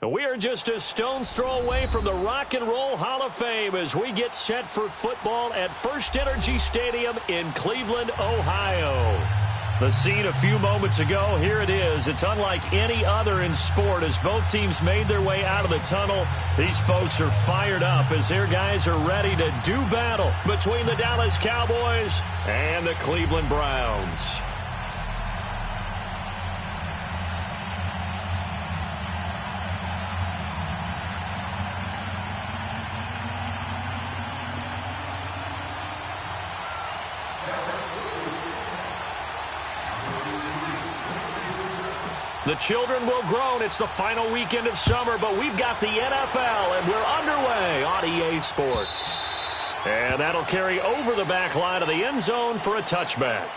We are just a stone's throw away from the Rock and Roll Hall of Fame as we get set for football at First Energy Stadium in Cleveland, Ohio. The scene a few moments ago, here it is. It's unlike any other in sport as both teams made their way out of the tunnel. These folks are fired up as their guys are ready to do battle between the Dallas Cowboys and the Cleveland Browns. The children will groan. It's the final weekend of summer, but we've got the NFL, and we're underway on EA Sports. And that'll carry over the back line of the end zone for a touchback.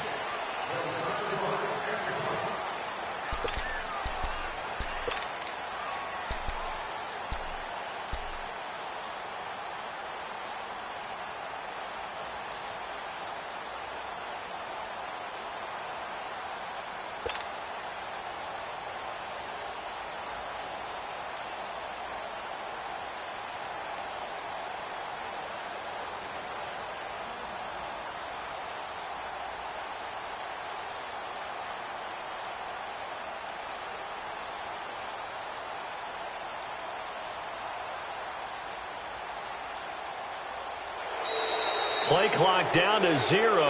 Play clock down to 0,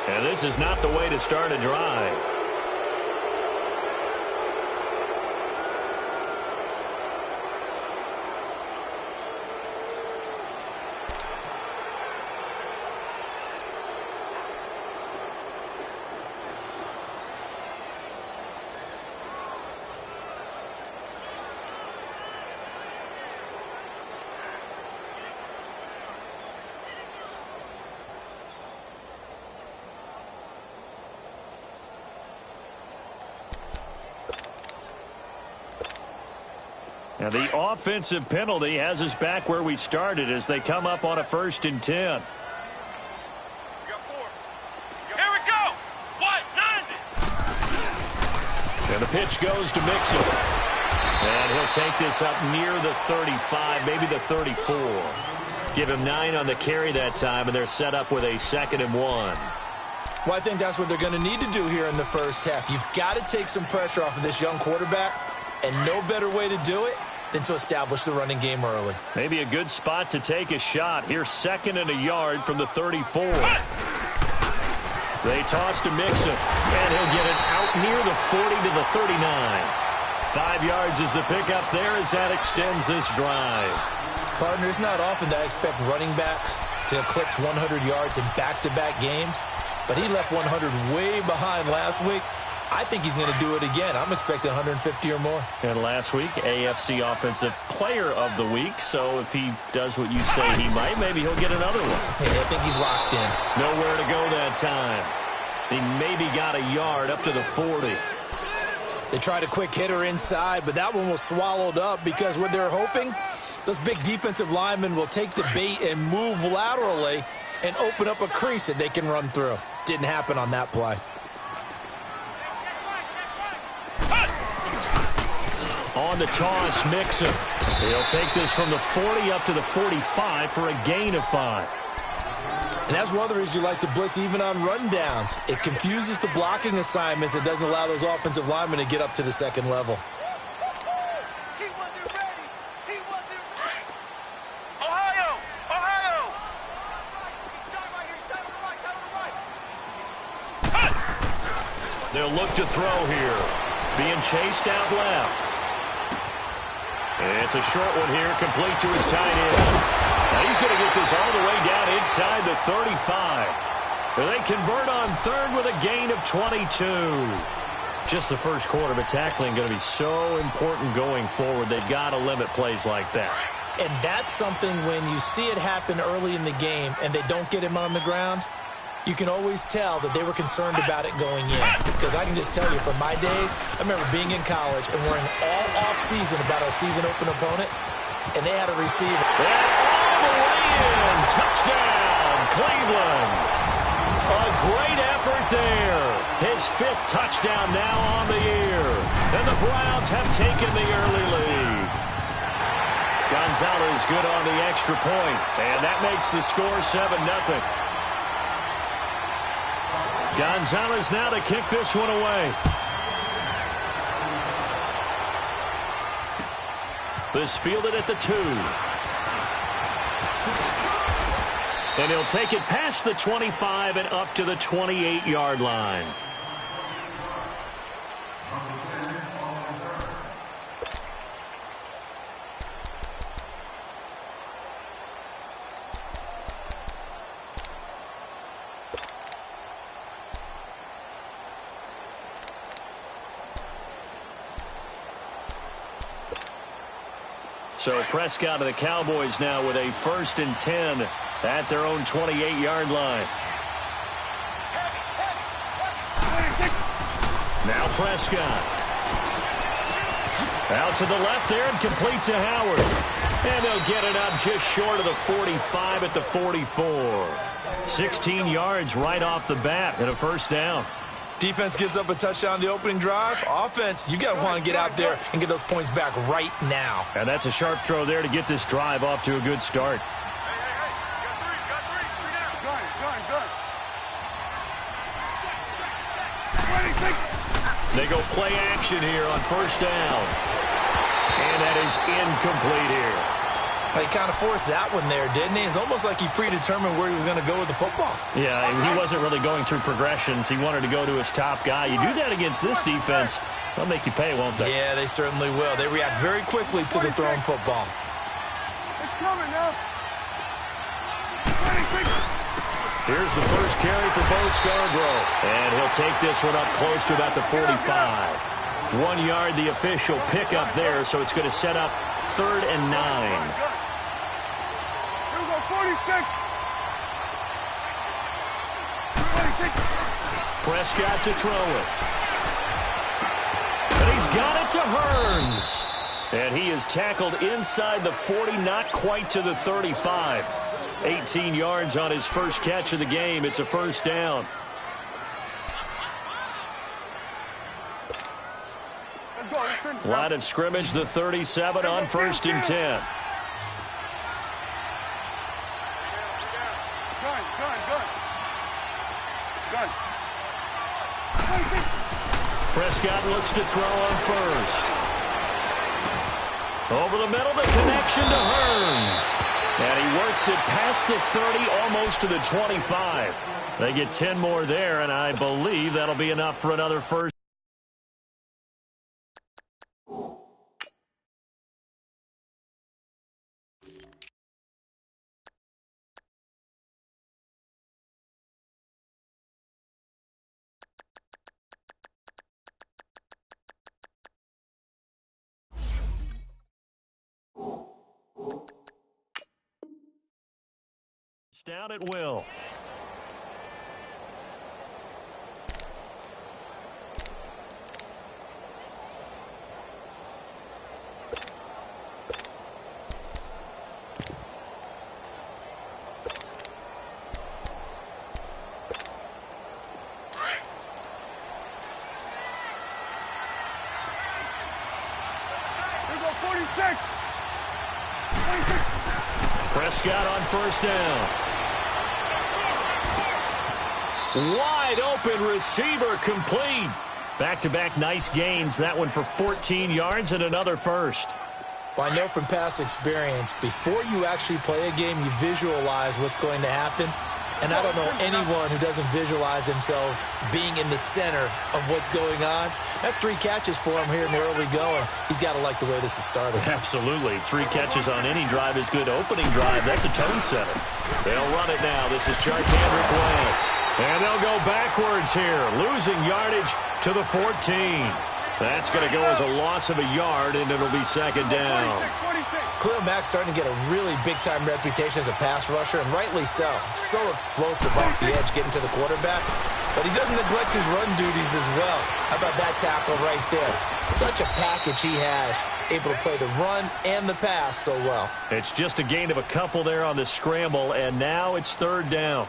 and this is not the way to start a drive. Now the offensive penalty has us back where we started as they come up on a 1st and 10. Here we go. What? 90. And the pitch goes to Mixon. And he'll take this up near the 35, maybe the 34. Give him 9 on the carry that time, and they're set up with a 2nd and 1. Well, I think that's what they're going to need to do here in the first half. You've got to take some pressure off of this young quarterback, and no better way to do it than to establish the running game early. Maybe a good spot to take a shot. Here's 2nd and a yard from the 34. They toss to Mixon, and he'll get it out near the 40 to the 39. 5 yards is the pickup there as that extends this drive. Partner, it's not often that I expect running backs to eclipse 100 yards in back-to-back games, but he left 100 way behind last week. I think he's going to do it again. I'm expecting 150 or more. And last week, AFC Offensive Player of the Week. So if he does what you say he might, maybe he'll get another one. Yeah, I think he's locked in. Nowhere to go that time. He maybe got a yard up to the 40. They tried a quick hitter inside, but that one was swallowed up because what they're hoping, those big defensive linemen will take the bait and move laterally and open up a crease that they can run through. Didn't happen on that play. On the toss, Mixon. He'll take this from the 40 up to the 45 for a gain of 5. And that's one of the reasons you like to blitz even on rundowns. It confuses the blocking assignments. It doesn't allow those offensive linemen to get up to the 2nd level. They'll look to throw here. Being chased out left. It's a short one here, complete to his tight end. Now he's going to get this all the way down inside the 35. They convert on 3rd with a gain of 22. Just the first quarter, but tackling going to be so important going forward. They've got to limit plays like that. And that's something when you see it happen early in the game and they don't get him on the ground, you can always tell that they were concerned about it going in. Because I can just tell you, from my days, I remember being in college and worrying all off-season about our season-open opponent, and they had a receiver. And all the way in. Touchdown, Cleveland. A great effort there. His 5th touchdown now on the year. And the Browns have taken the early lead. Gonzalez good on the extra point, and that makes the score 7-0. Gonzalez now to kick this one away. This fielded at the 2. And he'll take it past the 25 and up to the 28-yard line. So Prescott of the Cowboys now with a 1st and 10 at their own 28-yard line. Now Prescott. Out to the left there and complete to Howard. And they'll get it up just short of the 45 at the 44. 16 yards right off the bat and a 1st down. Defense gives up a touchdown on the opening drive. Offense, you got to want to get out there and get those points back right now. And that's a sharp throw there to get this drive off to a good start. Got three. They go play action here on 1st down. And that is incomplete here. He kind of forced that one there, didn't he? It's almost like he predetermined where he was going to go with the football. Yeah, he wasn't really going through progressions. He wanted to go to his top guy. You do that against this defense, they'll make you pay, won't they? Yeah, they certainly will. They react very quickly to the thrown football. It's coming now. Here's the first carry for Bo Scarborough. And he'll take this one up close to about the 45. 1 yard, the official pickup there, so it's going to set up 3rd and 9. 46. Prescott to throw it. And he's got it to Hearns. And he is tackled inside the 40, not quite to the 35. 18 yards on his first catch of the game. It's a 1st down. Line of scrimmage, the 37 on 1st and 10. Prescott looks to throw on 1st. Over the middle, the connection to Hearns. And he works it past the 30, almost to the 25. They get 10 more there, and I believe that'll be enough for another 1st. Down at will. Prescott on 1st down. Wide open receiver complete. Back-to-back nice gains. That one for 14 yards and another 1st. Well, I know from past experience, before you actually play a game, you visualize what's going to happen. And I don't know anyone who doesn't visualize themselves being in the center of what's going on. That's 3 catches for him here in the early going. He's got to like the way this is started. Absolutely. 3 catches on any drive is good. Opening drive, that's a tone setter. They'll run it now. This is Charkandrick West. And they'll go backwards here, losing yardage to the 14. That's going to go as a loss of a yard, and it'll be 2nd down. Khalil Mack's starting to get a really big-time reputation as a pass rusher, and rightly so. So explosive off the edge getting to the quarterback. But he doesn't neglect his run duties as well. How about that tackle right there? Such a package he has, able to play the run and the pass so well. It's just a gain of a couple there on the scramble, and now it's 3rd down.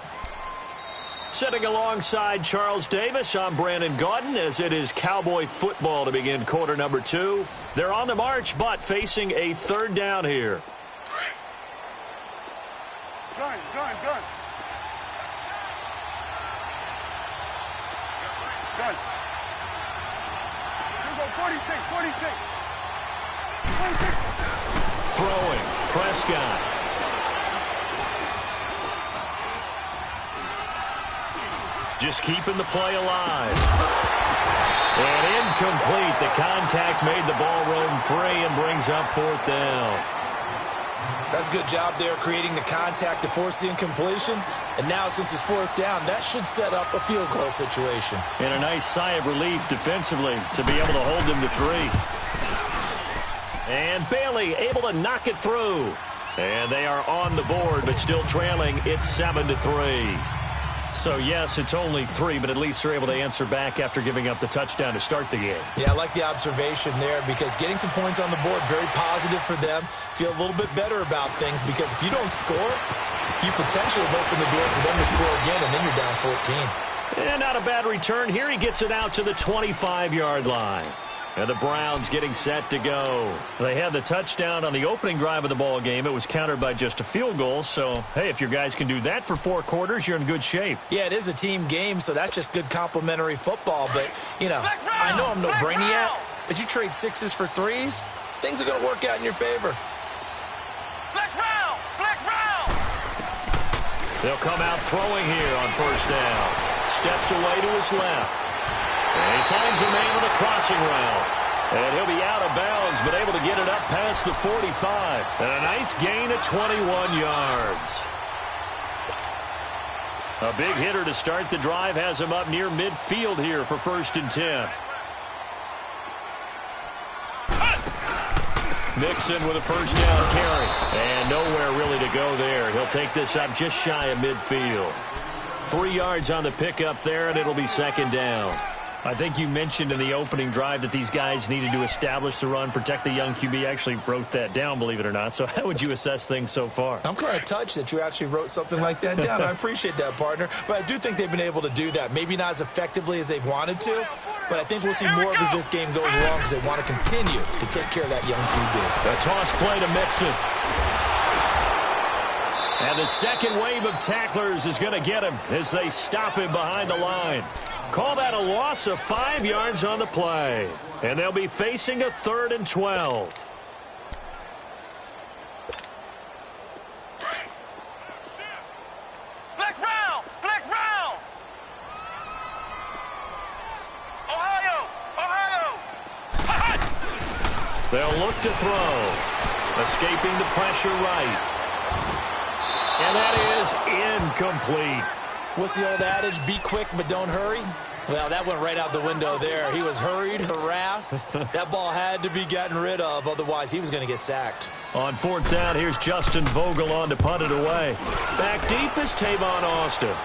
Sitting alongside Charles Davis, I'm Brandon Gaudin, as it is Cowboy football to begin quarter number 2. They're on the march, but facing a third down here. Gun. Gun. Here we go, 46. Throwing, Prescott. Just keeping the play alive. And incomplete. The contact made the ball roam free and brings up fourth down. That's a good job there creating the contact to force the incompletion. And now, since it's fourth down, that should set up a field goal situation. And a nice sigh of relief defensively to be able to hold them to 3. And Bailey able to knock it through. And they are on the board, but still trailing. It's 7-3. So, yes, it's only 3, but at least they're able to answer back after giving up the touchdown to start the game. Yeah, I like the observation there because getting some points on the board, very positive for them. Feel a little bit better about things because if you don't score, you potentially have opened the door for them to score again, and then you're down 14. And not a bad return here. He gets it out to the 25-yard line. And the Browns getting set to go. They had the touchdown on the opening drive of the ball game. It was countered by just a field goal. So, hey, if your guys can do that for 4 quarters, you're in good shape. Yeah, it is a team game, so that's just good complimentary football. But, you know, I know I'm no brainiac, but you trade 6s for 3s, things are going to work out in your favor. Flex round. They'll come out throwing here on first down. Steps away to his left. And he finds a man on the crossing route. And he'll be out of bounds, but able to get it up past the 45. And a nice gain at 21 yards. A big hitter to start the drive has him up near midfield here for 1st and 10. Mixon with a first down carry. And nowhere really to go there. He'll take this up just shy of midfield. 3 yards on the pickup there, and it'll be 2nd down. I think you mentioned in the opening drive that these guys needed to establish the run, protect the young QB. I actually wrote that down, believe it or not. So how would you assess things so far? I'm kind of touched that you actually wrote something like that down. I appreciate that, partner. But I do think they've been able to do that. Maybe not as effectively as they've wanted to, but I think we'll see more of as this game goes along because they want to continue to take care of that young QB. A toss play to Mixon. And the second wave of tacklers is going to get him as they stop him behind the line. Call that a loss of 5 yards on the play. And they'll be facing a 3rd and 12. Flex round. Ohio. They'll look to throw. Escaping the pressure right. And that is incomplete. What's the old adage? Be quick, but don't hurry. Well, that went right out the window there. He was hurried, harassed. That ball had to be gotten rid of. Otherwise, he was going to get sacked. On 4th down, here's Justin Vogel on to punt it away. Back deep is Tavon Austin.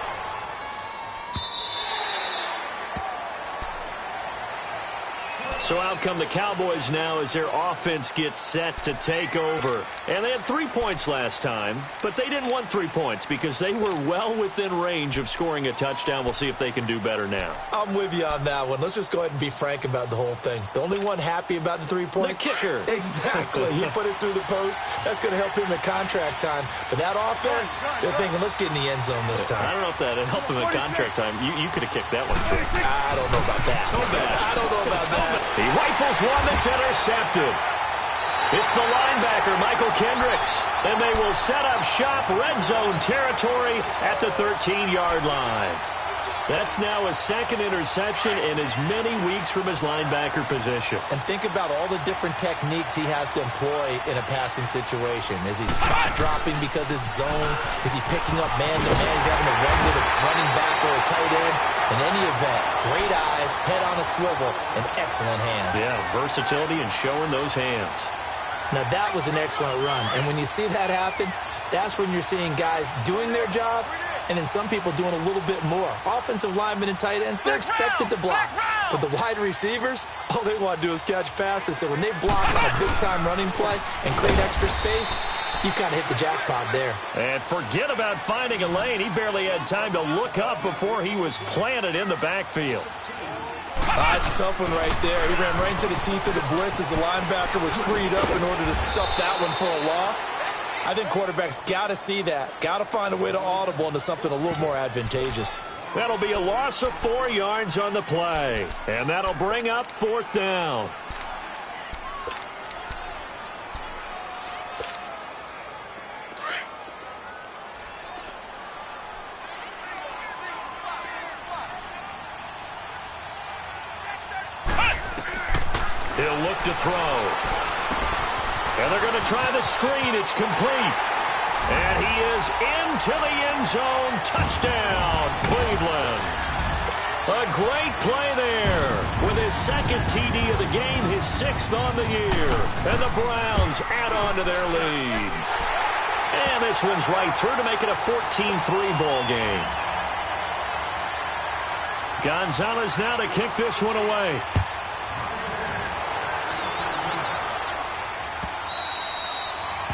So out come the Cowboys now as their offense gets set to take over. And they had 3 points last time, but they didn't want 3 points because they were well within range of scoring a touchdown. We'll see if they can do better now. I'm with you on that one. Let's just go ahead and be frank about the whole thing. The only one happy about the 3-point? The kicker. Exactly. He put it through the post. That's going to help him at contract time. But that offense, they're thinking, let's get in the end zone this time. I don't know if that helped him at contract time. You could have kicked that one through. I don't know about that. I don't know about that. He rifles one that's intercepted. It's the linebacker, Michael Kendricks. And they will set up shop, red zone territory at the 13-yard line. That's now his 2nd interception in as many weeks from his linebacker position. And think about all the different techniques he has to employ in a passing situation. Is he spot dropping because it's zone? Is he picking up man-to-man? He's having to run with a running back or a tight end. In any event, great eyes, head on a swivel, and excellent hands. Yeah, versatility and showing those hands. Now, that was an excellent run. And when you see that happen, that's when you're seeing guys doing their job and then some people doing a little bit more. Offensive linemen and tight ends, they're expected to block. But the wide receivers, all they want to do is catch passes. So when they block on a big-time running play and create extra space, you've kind of hit the jackpot there. And forget about finding a lane. He barely had time to look up before he was planted in the backfield. That's a tough one right there. He ran right into the teeth of the blitz as the linebacker was freed up in order to stuff that one for a loss. I think quarterbacks got to see that. Got to find a way to audible into something a little more advantageous. That'll be a loss of 4 yards on the play. And that'll bring up 4th down. He'll look to throw. And they're going to try the screen. It's complete. And he is into the end zone. Touchdown, Cleveland. A great play there. With his second TD of the game, his 6th on the year. And the Browns add on to their lead. And this one's right through to make it a 14-3 ball game. Gonzalez now to kick this one away.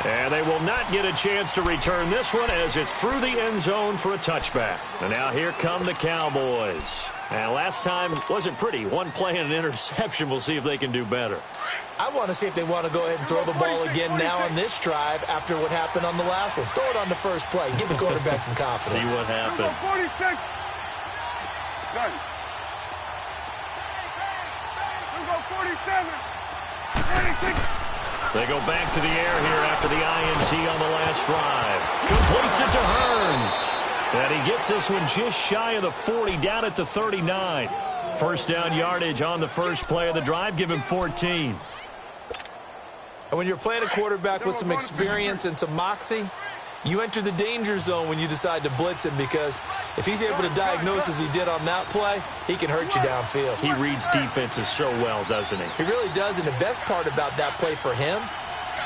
And they will not get a chance to return this one as it's through the end zone for a touchback. And now here come the Cowboys. And last time wasn't pretty. One play and an interception. We'll see if they can do better. I want to see if they want to go ahead and throw the ball again now on this drive after what happened on the last one. Throw it on the first play. Give the quarterback some confidence. See what happens. 46. Done. 47. 46. They go back to the air here after the INT on the last drive. Completes it to Hearns. And he gets this one just shy of the 40, down at the 39. First down yardage on the first play of the drive. Give him 14. And when you're playing a quarterback with some experience and some moxie, you enter the danger zone when you decide to blitz him, because if he's able to diagnose as he did on that play, he can hurt you downfield. He reads defenses so well, doesn't he? He really does, and the best part about that play for him,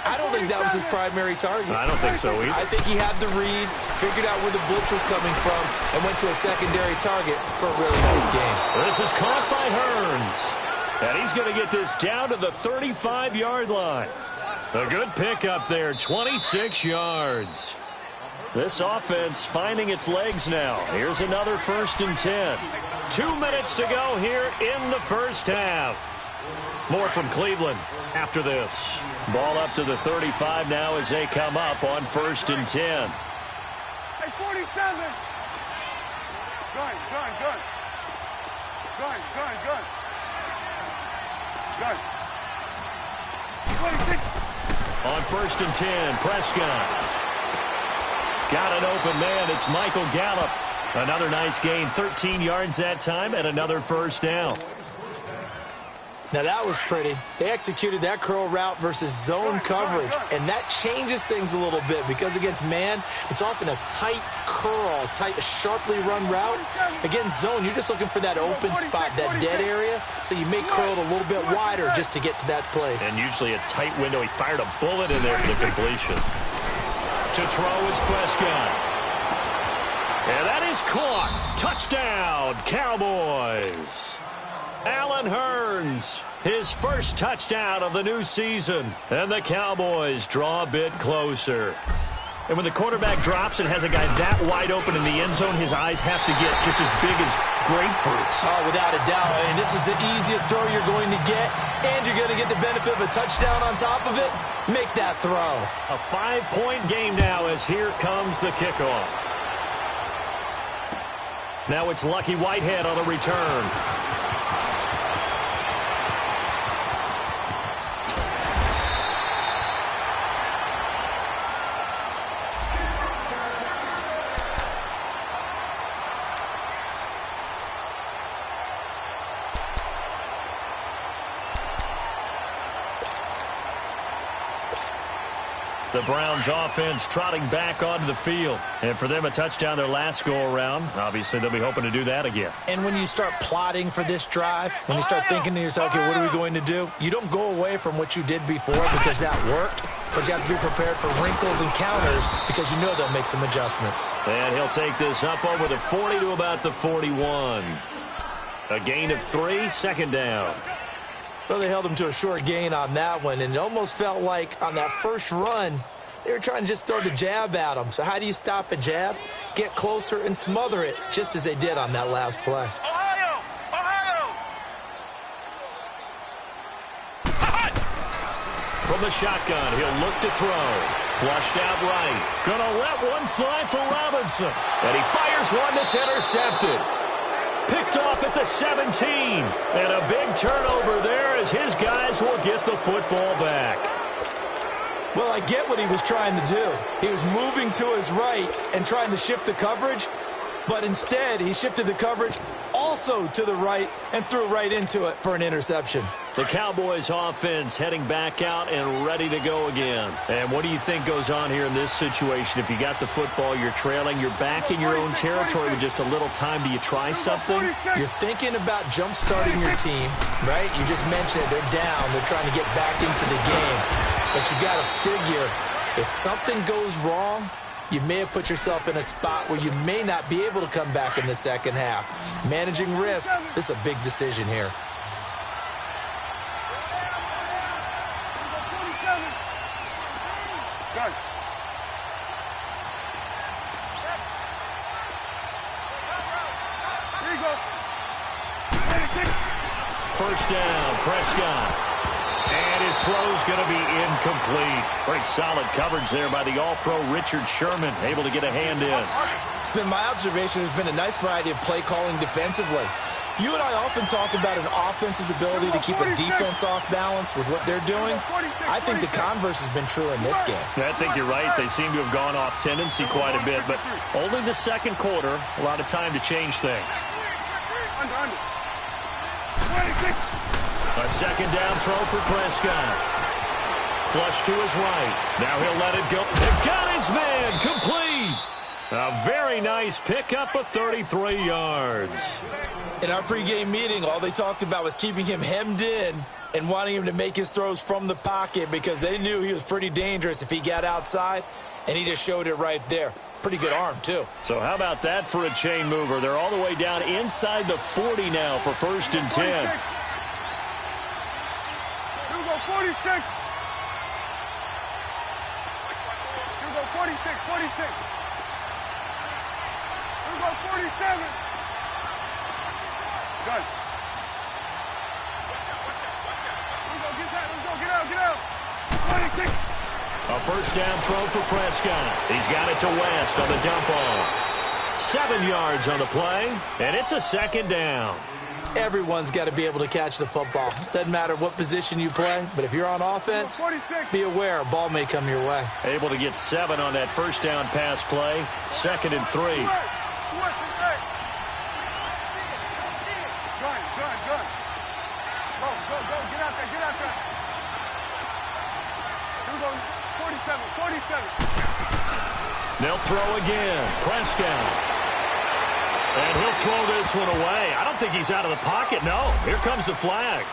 I don't think that was his primary target. I don't think so either. I think he had the read, figured out where the blitz was coming from, and went to a secondary target for a really nice game. This is caught by Hearns. And he's going to get this down to the 35-yard line. A good pickup there, 26 yards. This offense finding its legs now. Here's another 1st and 10. 2 minutes to go here in the first half. More from Cleveland after this. Ball up to the 35 now as they come up on 1st and 10. Hey, 47. Gun. Gun. 26. On 1st and 10, Prescott. Got an open man. It's Michael Gallup. Another nice gain, 13 yards that time, and another first down. Now that was pretty. They executed that curl route versus zone coverage, and that changes things a little bit because against man, it's often a tight curl, sharply run route. Against zone, you're just looking for that open spot, that dead area, so you make curl it a little bit wider just to get to that place. And usually a tight window. He fired a bullet in there for the completion. To throw is Prescott. And that is caught. Touchdown, Cowboys. Allen Hearns, his first touchdown of the new season. And the Cowboys draw a bit closer. And when the quarterback drops and has a guy that wide open in the end zone, his eyes have to get just as big as grapefruits. Oh, without a doubt. And this is the easiest throw you're going to get, and you're going to get the benefit of a touchdown on top of it. Make that throw. A 5-point game now as here comes the kickoff. Now it's Lucky Whitehead on the return. The Browns offense trotting back onto the field. And for them, a touchdown their last go-around. Obviously, they'll be hoping to do that again. And when you start plotting for this drive, when you start thinking to yourself, okay, what are we going to do? You don't go away from what you did before because that worked, but you have to be prepared for wrinkles and counters because you know they'll make some adjustments. And he'll take this up over the 40 to about the 41. A gain of 3, second down. Well, they held him to a short gain on that one, and it almost felt like on that first run, they were trying to just throw the jab at him. So how do you stop a jab? Get closer and smother it, just as they did on that last play. Ohio! Ohio! From the shotgun, he'll look to throw. Flushed out right. Gonna let one fly for Robinson. And he fires one that's intercepted. Picked off at the 17. And a big turnover there as his guys will get the football back. Well, I get what he was trying to do. He was moving to his right and trying to shift the coverage, but instead he shifted the coverage also to the right and threw right into it for an interception. The Cowboys offense heading back out and ready to go again. And what do you think goes on here in this situation? If you got the football, you're trailing, you're back in your own territory with just a little time. Do you try something? You're thinking about jump-starting your team, right? You just mentioned it. They're down. They're trying to get back into the game. But you got to figure, if something goes wrong, you may have put yourself in a spot where you may not be able to come back in the second half. Managing risk, this is a big decision here. Done. Here you go. 26. First down, Prescott. And his throw's going to be incomplete. Very solid coverage there by the All-Pro Richard Sherman, able to get a hand in. It's been my observation there's been a nice variety of play calling defensively. You and I often talk about an offense's ability to keep a defense off balance with what they're doing. I think the converse has been true in this game. I think you're right. They seem to have gone off tendency quite a bit, but only the second quarter, a lot of time to change things. Under. 26. A second down throw for Prescott. Flush to his right. Now he'll let it go. They've got his man complete. A very nice pickup of 33 yards. In our pregame meeting, all they talked about was keeping him hemmed in and wanting him to make his throws from the pocket because they knew he was pretty dangerous if he got outside, and he just showed it right there. Pretty good arm, too. So how about that for a chain mover? They're all the way down inside the 40 now for 1st and 10. Here we go, 46. Here we go, 46, 46. Here we go, 47. Done. Here we go, get that, let's go, get out. 26. A first down throw for Prescott. He's got it to West on the dump off. 7 yards on the play, and it's a second down. Everyone's got to be able to catch the football. Doesn't matter what position you play, but if you're on offense, be aware a ball may come your way. Able to get 7 on that first down pass play. 2nd and 3. Good. Go, get out there. Here we go, 47. They'll throw again. Prescott. And he'll throw this one away. I don't think he's out of the pocket. No, here comes the flag.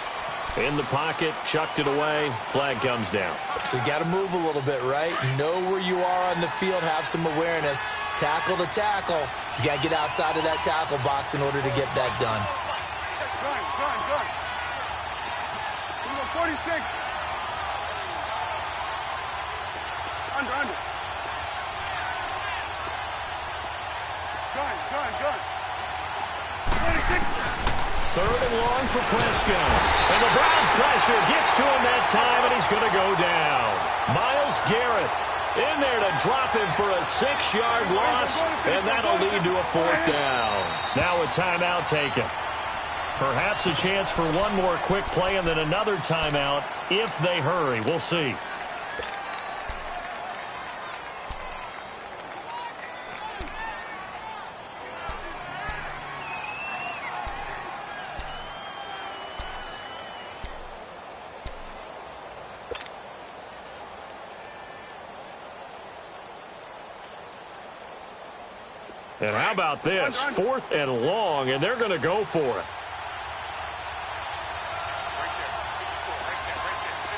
In the pocket, chucked it away. Flag comes down. So you got to move a little bit, right? Know where you are on the field, have some awareness. Tackle to tackle. You got to get outside of that tackle box in order to get that done. Done. Here we go, 46. Under. Done. 26. 3rd and long for Prescott. And the Browns pressure gets to him that time, and he's going to go down. Myles Garrett in there to drop him for a 6-yard loss, and that'll lead to a 4th down. Now a timeout taken. Perhaps a chance for one more quick play and then another timeout if they hurry. We'll see. And how about this? 4th and long, and they're going to go for it.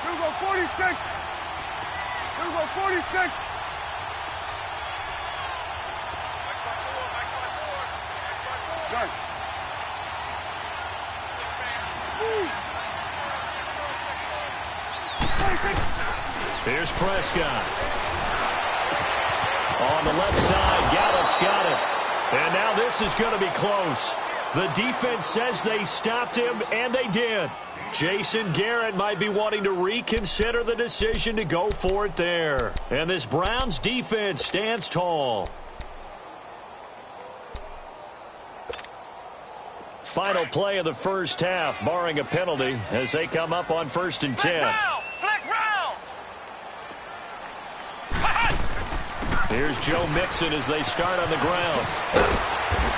Here we go, 46. Done. Here's Prescott. On the left side, Gallup's got it. And now this is going to be close. The defense says they stopped him, and they did. Jason Garrett might be wanting to reconsider the decision to go for it there. And this Browns defense stands tall. Final play of the first half, barring a penalty, as they come up on 1st and 10. Flex round. Here's Joe Mixon as they start on the ground.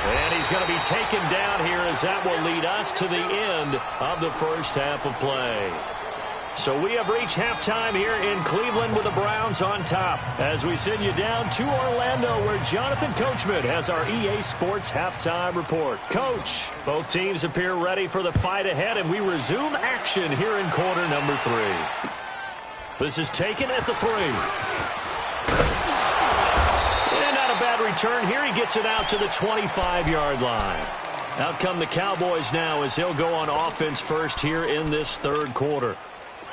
And he's going to be taken down here as that will lead us to the end of the first half of play. So we have reached halftime here in Cleveland with the Browns on top as we send you down to Orlando where Jonathan Coachman has our EA Sports halftime report. Coach, both teams appear ready for the fight ahead, and we resume action here in quarter number 3. This is taken at the 3. Bad return here. He gets it out to the 25-yard line. Out come the Cowboys now as they'll go on offense first here in this third quarter.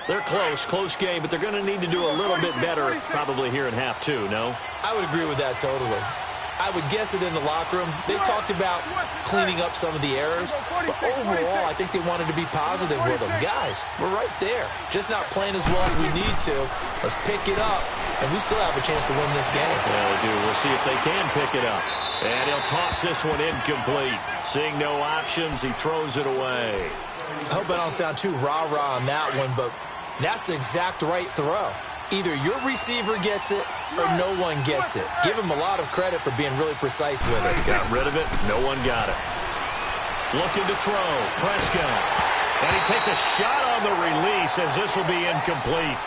They're close game, but they're going to need to do a little bit better probably here in half 2, no? I would agree with that totally. I would guess it in the locker room. They talked about cleaning up some of the errors, but overall, I think they wanted to be positive with them. Guys, we're right there. Just not playing as well as we need to. Let's pick it up, and we still have a chance to win this game. Yeah, we do. We'll see if they can pick it up. And he'll toss this one incomplete. Seeing no options, he throws it away. I hope I don't sound too rah-rah on that one, but that's the exact right throw. Either your receiver gets it or no one gets it. Give him a lot of credit for being really precise with it. Got rid of it. No one got it. Looking to throw. Prescott. And he takes a shot on the release as this will be incomplete.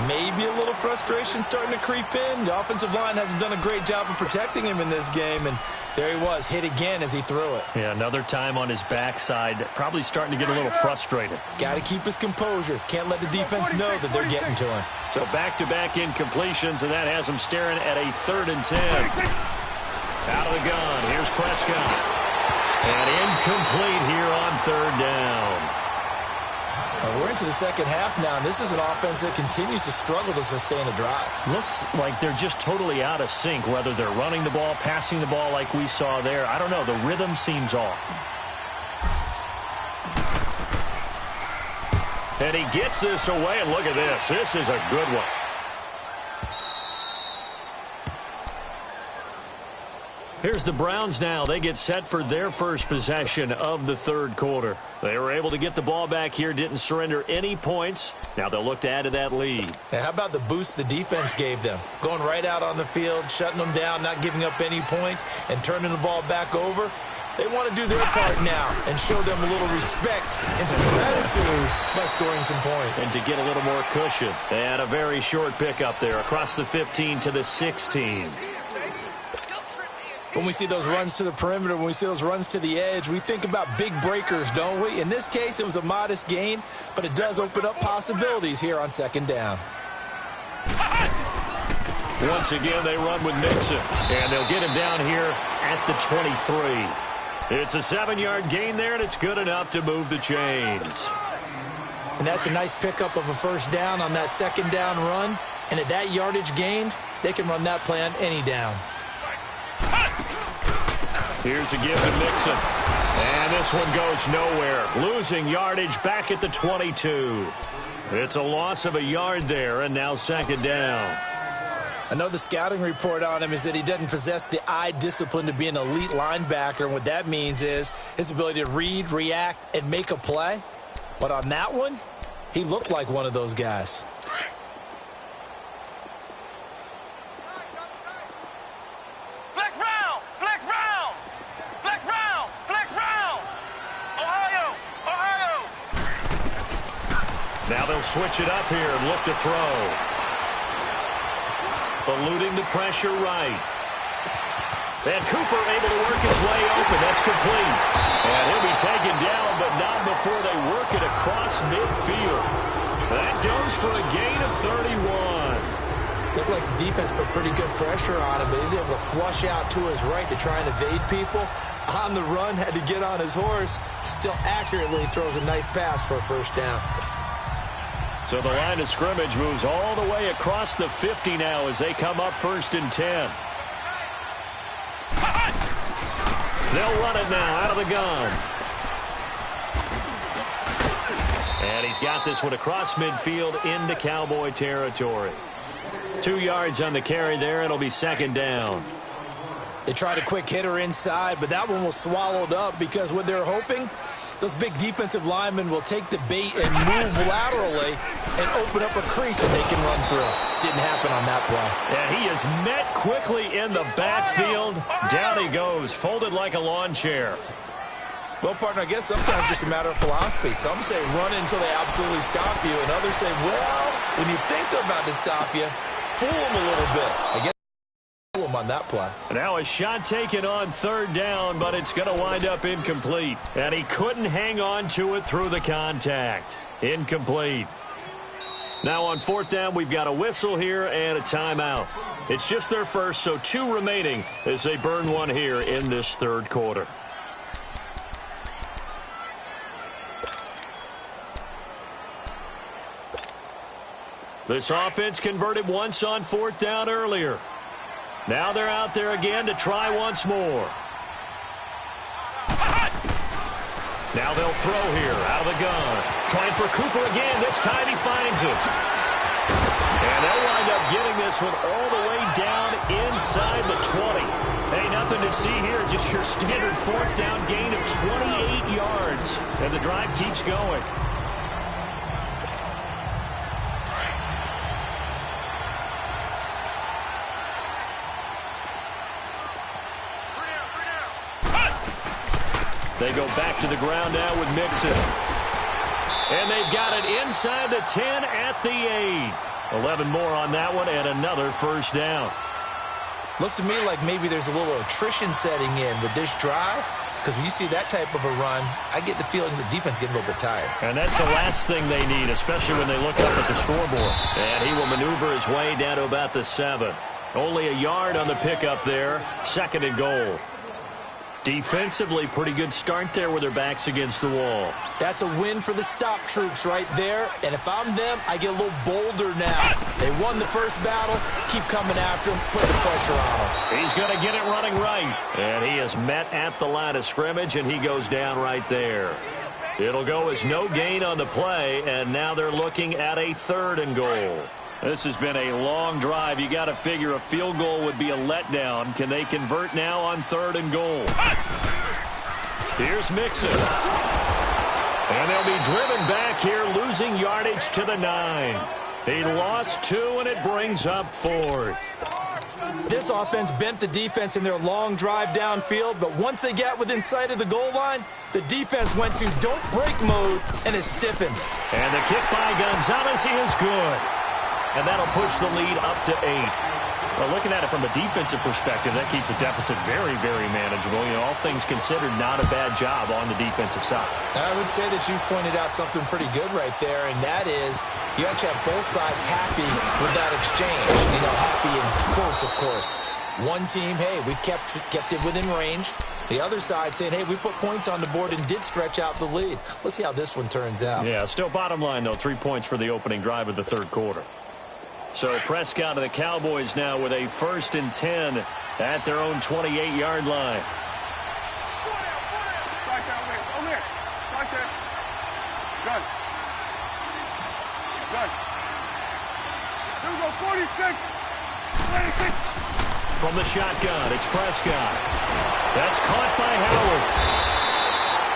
Maybe a little frustration starting to creep in. The offensive line hasn't done a great job of protecting him in this game, and there he was, hit again as he threw it. Yeah, another time on his backside, probably starting to get a little frustrated. Got to keep his composure. Can't let the defense know that they're getting to him. So back-to-back incompletions, and that has him staring at a 3rd and 10. Out of the gun, here's Prescott. And incomplete here on 3rd down. We're into the second half now, and this is an offense that continues to struggle to sustain a drive. Looks like they're just totally out of sync, whether they're running the ball, passing the ball like we saw there. I don't know. The rhythm seems off. And he gets this away, and look at this. This is a good one. Here's the Browns now. They get set for their first possession of the third quarter. They were able to get the ball back here, didn't surrender any points. Now they'll look to add to that lead. How about the boost the defense gave them? Going right out on the field, shutting them down, not giving up any points, and turning the ball back over. They want to do their part now and show them a little respect and some gratitude by scoring some points. And to get a little more cushion. They had a very short pickup there across the 15 to the 16. When we see those runs to the perimeter, when we see those runs to the edge, we think about big breakers, don't we? In this case, it was a modest gain, but it does open up possibilities here on 2nd down. Once again, they run with Mixon, and they'll get him down here at the 23. It's a 7-yard gain there, and it's good enough to move the chains. And that's a nice pickup of a 1st down on that 2nd down run. And at that yardage gained, they can run that play on any down. Here's a give to Mixon. And this one goes nowhere. Losing yardage back at the 22. It's a loss of a yard there, and now 2nd down. I know the scouting report on him is that he doesn't possess the eye discipline to be an elite linebacker. And what that means is his ability to read, react, and make a play. But on that one, he looked like one of those guys. Now they'll switch it up here and look to throw. Eluding the pressure right. And Cooper able to work his way open. That's complete. And he'll be taken down, but not before they work it across midfield. That goes for a gain of 31. Looked like the defense put pretty good pressure on him, but he's able to flush out to his right to try and evade people. On the run, had to get on his horse. Still accurately throws a nice pass for a 1st down. So the line of scrimmage moves all the way across the 50 now as they come up 1st and 10. They'll run it now out of the gun. And he's got this one across midfield into Cowboy territory. 2 yards on the carry there. It'll be 2nd down. They tried a quick hitter inside, but that one was swallowed up because what they're hoping, those big defensive linemen will take the bait and move laterally and open up a crease that they can run through. Didn't happen on that play. And he is met quickly in the backfield. Down he goes, folded like a lawn chair. Well, partner, I guess sometimes it's just a matter of philosophy. Some say run until they absolutely stop you, and others say, well, when you think they're about to stop you, fool them a little bit. I guess fool them on that play. Now a shot taken on 3rd down, but it's going to wind up incomplete. And he couldn't hang on to it through the contact. Incomplete. Now on 4th down, we've got a whistle here and a timeout. It's just their first, so 2 remaining as they burn one here in this 3rd quarter. This offense converted once on 4th down earlier. Now they're out there again to try once more. Now they'll throw here out of the gun. Trying for Cooper again. This time he finds it. And they'll wind up getting this one all the way down inside the 20. Hey, nothing to see here. Just your standard 4th down gain of 28 yards. And the drive keeps going. They go back to the ground now with Mixon. And they've got it inside the 10 at the 8. 11 more on that one and another 1st down. Looks to me like maybe there's a little attrition setting in with this drive, because when you see that type of a run, I get the feeling the defense getting a little bit tired. And that's the last thing they need, especially when they look up at the scoreboard. And he will maneuver his way down to about the 7. Only a yard on the pickup there. 2nd and goal. Defensively, pretty good start there with their backs against the wall. That's a win for the stop troops right there. And if I'm them, I get a little bolder now. They won the first battle. Keep coming after them. Put the pressure on them. He's going to get it running right. And he is met at the line of scrimmage, and he goes down right there. It'll go as no gain on the play, and now they're looking at a 3rd and goal. This has been a long drive. You got to figure a field goal would be a letdown. Can they convert now on 3rd and goal? Here's Mixon. And they'll be driven back here, losing yardage to the 9. He lost 2, and it brings up 4th. This offense bent the defense in their long drive downfield, but once they got within sight of the goal line, the defense went to don't break mode and is stiffened. And the kick by Gonzalez is good. And that'll push the lead up to 8. Well, looking at it from a defensive perspective, that keeps the deficit very, very manageable. You know, all things considered, not a bad job on the defensive side. I would say that you pointed out something pretty good right there, and that is you actually have both sides happy with that exchange. You know, happy in quotes, of course. One team, hey, we've kept it within range. The other side saying, hey, we put points on the board and did stretch out the lead. Let's see how this one turns out. Yeah, still bottom line, though, 3 points for the opening drive of the 3rd quarter. So Prescott of the Cowboys now with a 1st and 10 at their own 28-yard line. From the shotgun, it's Prescott. That's caught by Howard.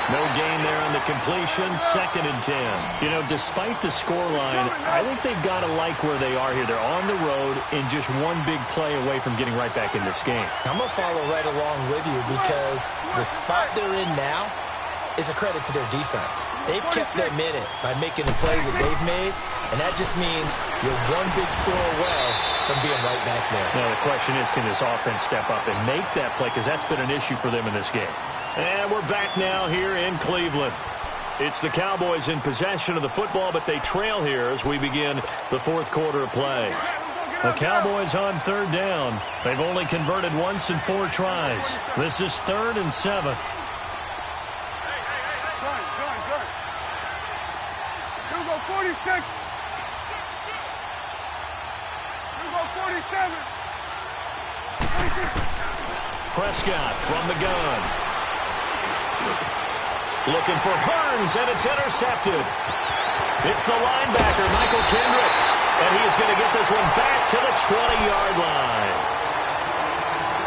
No gain there on the completion. 2nd and 10. You know, despite the scoreline, I think they've got to like where they are here. They're on the road and just one big play away from getting right back in this game. I'm going to follow right along with you because the spot they're in now is a credit to their defense. They've kept them in it by making the plays that they've made, and that just means you're one big score away from being right back there. Now, the question is, can this offense step up and make that play? Because that's been an issue for them in this game. And we're back now here in Cleveland. It's the Cowboys in possession of the football, but they trail here as we begin the 4th quarter of play. The Cowboys on 3rd down. They've only converted once in 4 tries. This is 3rd and 7. Good. 46. go 47. Prescott from the gun. Looking for Hearns, and it's intercepted. It's the linebacker, Michael Kendricks, and he's going to get this one back to the 20-yard line.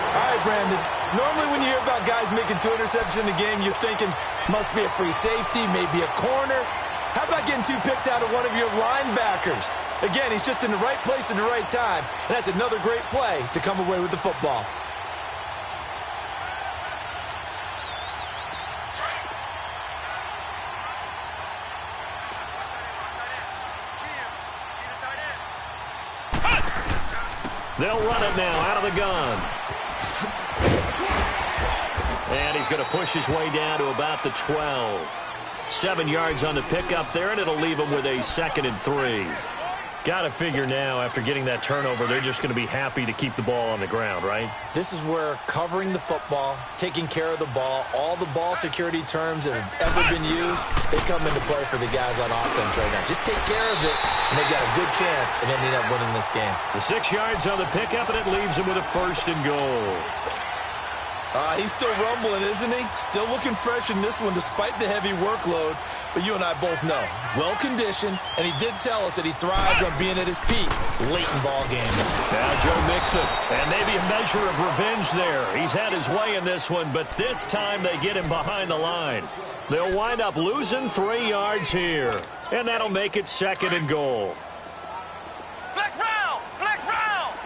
All right, Brandon. Normally when you hear about guys making 2 interceptions in the game, you're thinking must be a free safety, maybe a corner. How about getting 2 picks out of one of your linebackers? Again, he's just in the right place at the right time, and that's another great play to come away with the football. They'll run it now out of the gun. And he's going to push his way down to about the 12. 7 yards on the pickup there, and it'll leave him with a 2nd and 3. Got to figure now, after getting that turnover, they're just going to be happy to keep the ball on the ground, right? This is where covering the football, taking care of the ball, all the ball security terms that have ever been used, they come into play for the guys on offense right now. Just take care of it, and they've got a good chance of ending up winning this game. The 6 yards on the pickup, and it leaves him with a 1st and goal. He's still rumbling, isn't he? Still looking fresh in this one despite the heavy workload. But you and I both know, well-conditioned, and he did tell us that he thrives on being at his peak late in ball games. Now Joe Mixon, and maybe a measure of revenge there. He's had his way in this one, but this time they get him behind the line. They'll wind up losing 3 yards here, and that'll make it 2nd and goal. Flex round! Flex round!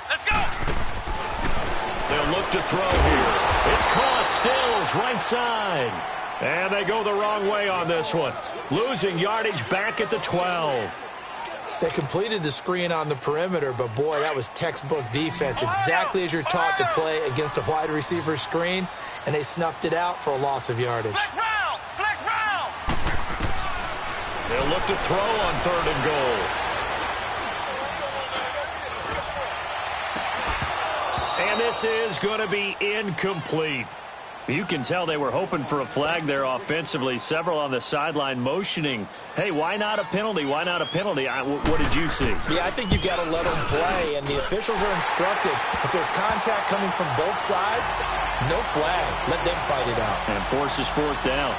Let's go! They'll look to throw here. It's caught. Stills right side. And they go the wrong way on this one. Losing yardage back at the 12. They completed the screen on the perimeter, but boy, that was textbook defense. Exactly as you're taught to play against a wide receiver screen, and they snuffed it out for a loss of yardage. Flex round! Flex round! They'll look to throw on 3rd and goal. And this is going to be incomplete. You can tell they were hoping for a flag there offensively. Several on the sideline motioning, hey, why not a penalty? Why not a penalty? What did you see? Yeah, I think you've got to let them play, and the officials are instructed. If there's contact coming from both sides, no flag. Let them fight it out. And forces 4th down.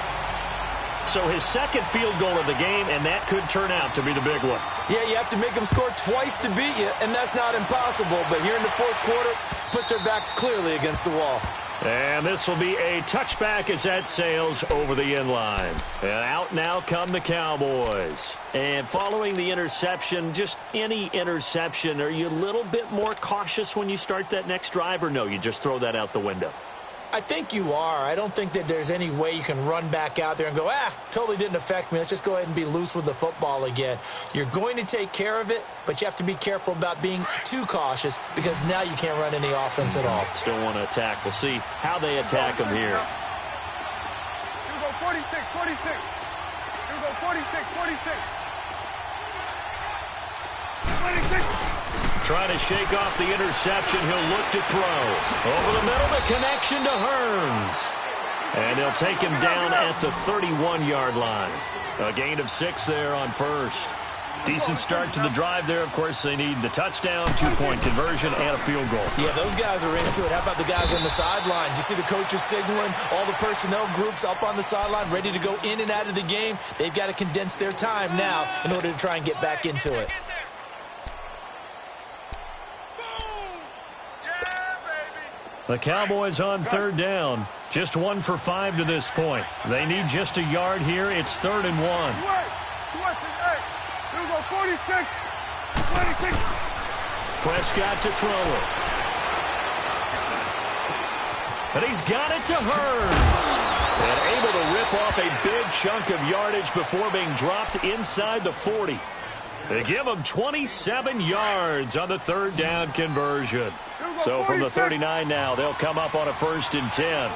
So his 2nd field goal of the game, and that could turn out to be the big one. Yeah, you have to make them score twice to beat you, and that's not impossible. But here in the 4th quarter, puts their backs clearly against the wall. And this will be a touchback as that sails over the end line. And out now come the Cowboys. And following the interception, just any interception, are you a little bit more cautious when you start that next drive, or no, you just throw that out the window? I think you are. I don't think that there's any way you can run back out there and go, totally didn't affect me. Let's just go ahead and be loose with the football again. You're going to take care of it, but you have to be careful about being too cautious because now you can't run any offense at all. Still want to attack. We'll see how they attack them here. Here we go 46, 46. Here we go 46, 46. 26. Trying to shake off the interception. He'll look to throw. Over the middle, the connection to Hearns. And they'll take him down at the 31-yard line. A gain of 6 there on 1st. Decent start to the drive there. Of course, they need the touchdown, 2-point conversion, and a field goal. Yeah, those guys are into it. How about the guys on the sidelines? You see the coaches signaling, all the personnel groups up on the sideline, ready to go in and out of the game. They've got to condense their time now in order to try and get back into it. The Cowboys on 3rd down. Just 1 for 5 to this point. They need just a yard here. It's 3rd and 1. Here we go 46, 26. Prescott to throw it. But he's got it to Hearns. And able to rip off a big chunk of yardage before being dropped inside the 40. They give him 27 yards on the 3rd down conversion. So from the 39 now, they'll come up on a 1st and 10. Here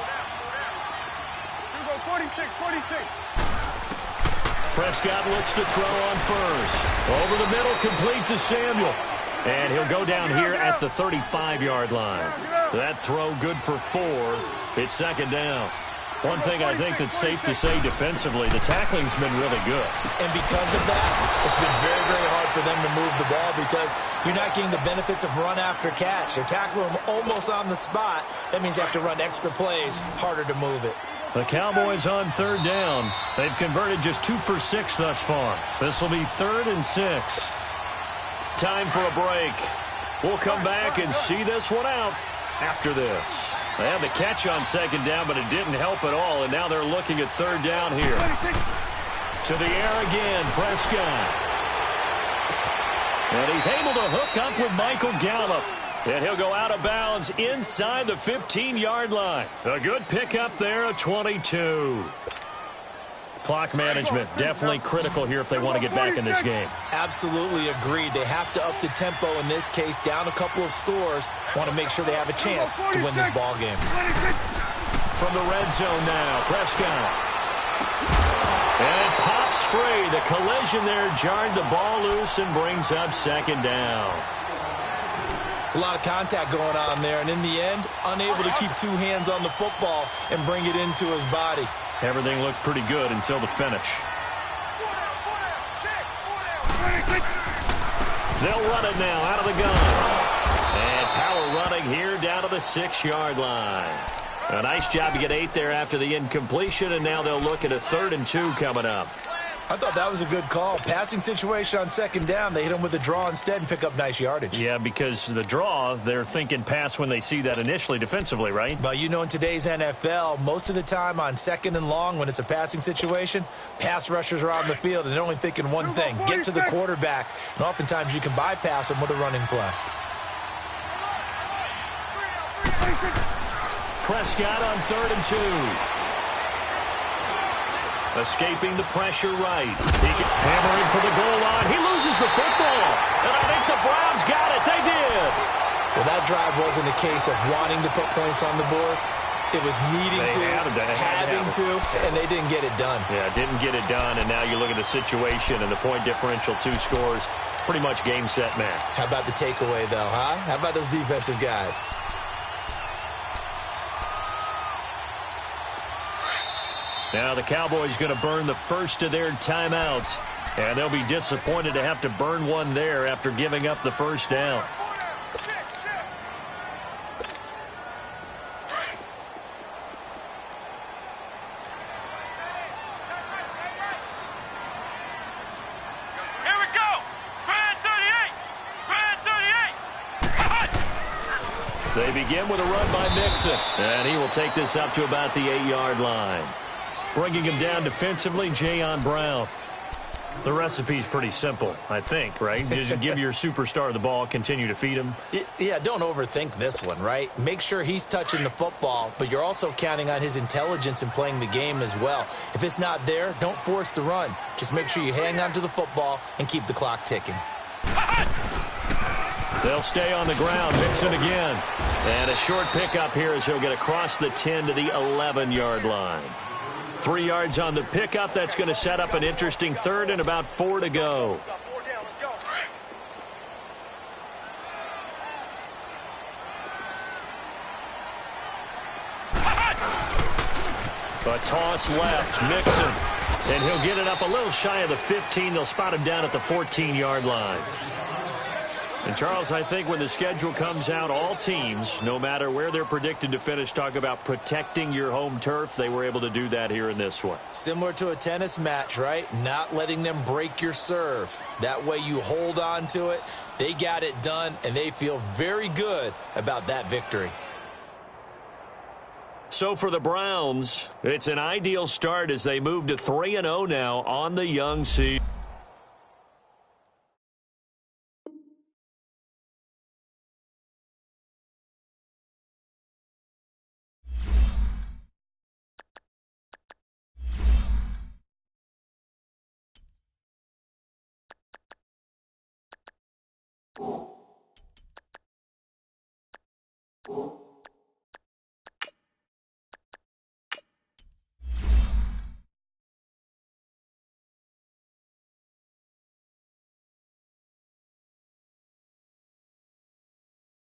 we go 46, 46. Prescott looks to throw on 1st. Over the middle, complete to Samuel. And he'll go down here at the 35-yard line. That throw good for 4. It's 2nd down. One thing I think that's safe to say defensively, the tackling's been really good. And because of that, it's been very, very hard for them to move the ball because you're not getting the benefits of run after catch. They're tackling them almost on the spot. That means they have to run extra plays, harder to move it. The Cowboys on third down. They've converted just 2 for 6 thus far. This will be 3rd and 6. Time for a break. We'll come back and see this one out after this. They had the catch on 2nd down, but it didn't help at all, and now they're looking at 3rd down here. To the air again, Prescott. And he's able to hook up with Michael Gallup. And he'll go out of bounds inside the 15-yard line. A good pickup there at 22. Clock management, definitely critical here if they want to get back in this game. Absolutely agreed. They have to up the tempo in this case, down a couple of scores. Want to make sure they have a chance to win this ball game. From the red zone now, Prescott. And it pops free. The collision there jarred the ball loose and brings up 2nd down. It's a lot of contact going on there, and in the end, unable to keep 2 hands on the football and bring it into his body. Everything looked pretty good until the finish. They'll run it now out of the gun. And power running here down to the 6-yard line. A nice job to get 8 there after the incompletion, and now they'll look at a 3rd and 2 coming up. I thought that was a good call. Passing situation on 2nd down. They hit him with the draw instead and pick up nice yardage. Yeah, because the draw, they're thinking pass when they see that initially defensively, right? But you know, in today's NFL, most of the time on 2nd and long, when it's a passing situation, pass rushers are on the field and they're only thinking one thing, get to the quarterback. And oftentimes you can bypass them with a running play. Prescott on 3rd and 2. Escaping the pressure right. He can hammering for the goal line. He loses the football. And I think the Browns got it. They did. Well, that drive wasn't a case of wanting to put points on the board. It was needing to, having to, and they didn't get it done. Yeah, didn't get it done, and now you look at the situation and the point differential, 2 scores, pretty much game, set, match. How about the takeaway, though, huh? How about those defensive guys? Now the Cowboys going to burn the first of their timeouts, and they'll be disappointed to have to burn one there after giving up the 1st down. Here we go. Brand 38. They begin with a run by Mixon, and he will take this up to about the 8-yard line. Bringing him down defensively, Jayon Brown. The recipe's pretty simple, I think, right? Just give your superstar the ball, continue to feed him. Yeah, don't overthink this one, right? Make sure he's touching the football, but you're also counting on his intelligence in playing the game as well. If it's not there, don't force the run. Just make sure you hang on to the football and keep the clock ticking. They'll stay on the ground. Mixon again. And a short pickup here as he'll get across the 10 to the 11-yard line. 3 yards on the pickup. That's going to set up an interesting 3rd and about 4 to go. A toss left. Mixon. And he'll get it up a little shy of the 15. They'll spot him down at the 14-yard line. And, Charles, I think when the schedule comes out, all teams, no matter where they're predicted to finish, talk about protecting your home turf. They were able to do that here in this one. Similar to a tennis match, right? Not letting them break your serve. That way you hold on to it. They got it done, and they feel very good about that victory. So for the Browns, it's an ideal start as they move to 3-0 now on the young season. Oh.